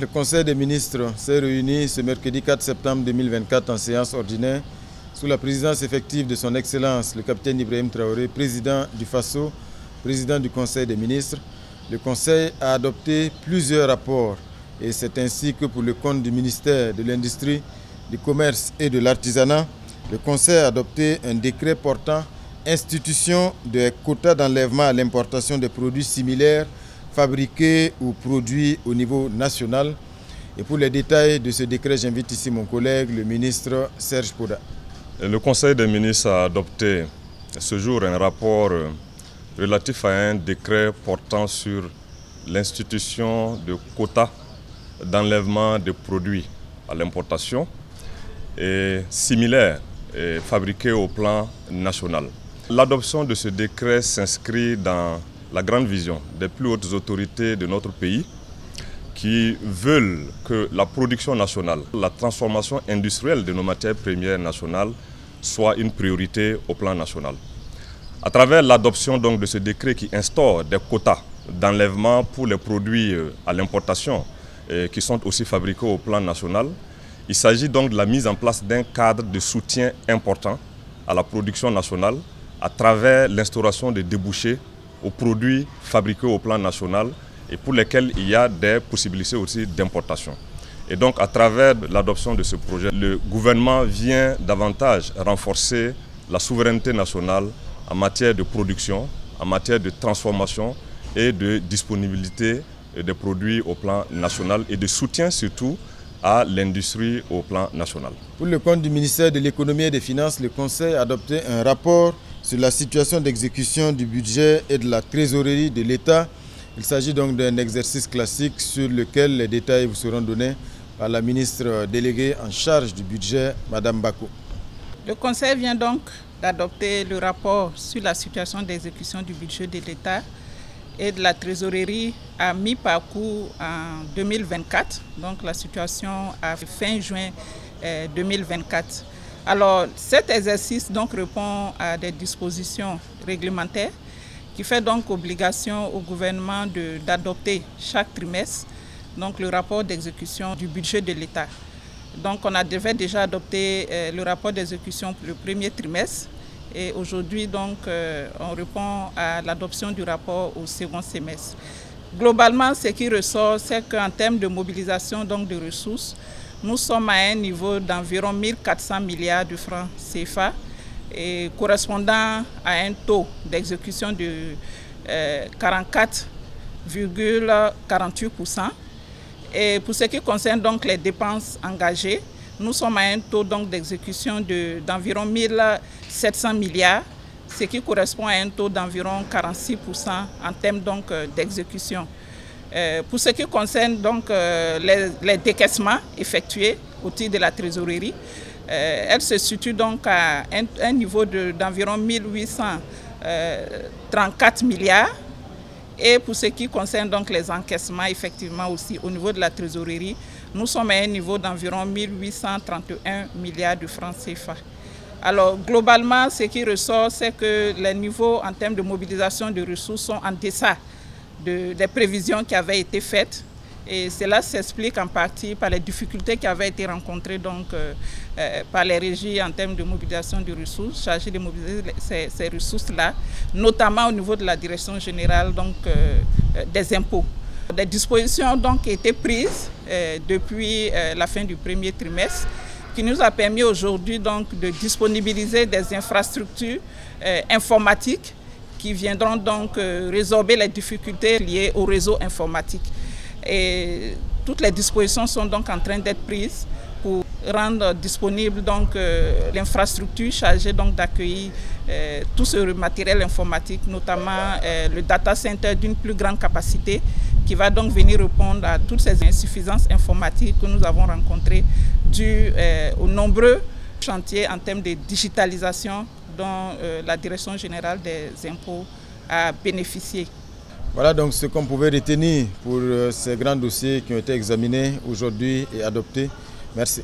Le Conseil des ministres s'est réuni ce mercredi 4 septembre 2024 en séance ordinaire sous la présidence effective de son Excellence le capitaine Ibrahim Traoré, président du FASO, président du Conseil des ministres. Le Conseil a adopté plusieurs rapports et c'est ainsi que pour le compte du ministère de l'Industrie, du Commerce et de l'Artisanat, le Conseil a adopté un décret portant institution des quotas d'enlèvement à l'importation des produits similaires fabriqués ou produits au niveau national. Et pour les détails de ce décret, j'invite ici mon collègue, le ministre Serge Poda. Le Conseil des ministres a adopté ce jour un rapport relatif à un décret portant sur l'institution de quotas d'enlèvement de produits à l'importation et similaires et fabriqués au plan national. L'adoption de ce décret s'inscrit dans la grande vision des plus hautes autorités de notre pays qui veulent que la production nationale, la transformation industrielle de nos matières premières nationales soit une priorité au plan national. À travers l'adoption donc de ce décret qui instaure des quotas d'enlèvement pour les produits à l'importation qui sont aussi fabriqués au plan national, il s'agit donc de la mise en place d'un cadre de soutien important à la production nationale à travers l'instauration des débouchés aux produits fabriqués au plan national et pour lesquels il y a des possibilités aussi d'importation. Et donc à travers l'adoption de ce projet, le gouvernement vient davantage renforcer la souveraineté nationale en matière de production, en matière de transformation et de disponibilité des produits au plan national et de soutien surtout à l'industrie au plan national. Pour le compte du ministère de l'Économie et des Finances, le Conseil a adopté un rapport sur la situation d'exécution du budget et de la trésorerie de l'État. Il s'agit donc d'un exercice classique sur lequel les détails vous seront donnés par la ministre déléguée en charge du budget, Mme Bako. Le Conseil vient donc d'adopter le rapport sur la situation d'exécution du budget de l'État et de la trésorerie à mi-parcours en 2024, donc la situation à fin juin 2024. Alors cet exercice donc répond à des dispositions réglementaires qui fait donc obligation au gouvernement d'adopter chaque trimestre donc le rapport d'exécution du budget de l'État. Donc on avait déjà adopté le rapport d'exécution pour le premier trimestre et aujourd'hui donc on répond à l'adoption du rapport au second semestre. Globalement, ce qui ressort, c'est qu'en termes de mobilisation donc de ressources, nous sommes à un niveau d'environ 1400 milliards de francs CFA et correspondant à un taux d'exécution de 44,48%. Et pour ce qui concerne donc les dépenses engagées, nous sommes à un taux d'exécution d'environ 1700 milliards, ce qui correspond à un taux d'environ 46% en termes d'exécution. Pour ce qui concerne donc les décaissements effectués au titre de la trésorerie, elle se situe donc à un niveau d'environ 1834 milliards. Et pour ce qui concerne donc les encaissements, effectivement aussi au niveau de la trésorerie, nous sommes à un niveau d'environ 1831 milliards de francs CFA. Alors globalement, ce qui ressort, c'est que les niveaux en termes de mobilisation de ressources sont en deçà des prévisions qui avaient été faites. Et cela s'explique en partie par les difficultés qui avaient été rencontrées par les régies en termes de mobilisation de ressources, chargées de mobiliser ces ressources-là, notamment au niveau de la direction générale des impôts. Des dispositions ont été prises depuis la fin du premier trimestre, qui nous a permis aujourd'hui de disponibiliser des infrastructures informatiques qui viendront donc résorber les difficultés liées au réseau informatique. Et toutes les dispositions sont donc en train d'être prises pour rendre disponible l'infrastructure chargée d'accueillir tout ce matériel informatique, notamment le data center d'une plus grande capacité qui va donc venir répondre à toutes ces insuffisances informatiques que nous avons rencontrées dues aux nombreux chantiers en termes de digitalisation dont la Direction générale des impôts a bénéficié. Voilà donc ce qu'on pouvait retenir pour ces grands dossiers qui ont été examinés aujourd'hui et adoptés. Merci.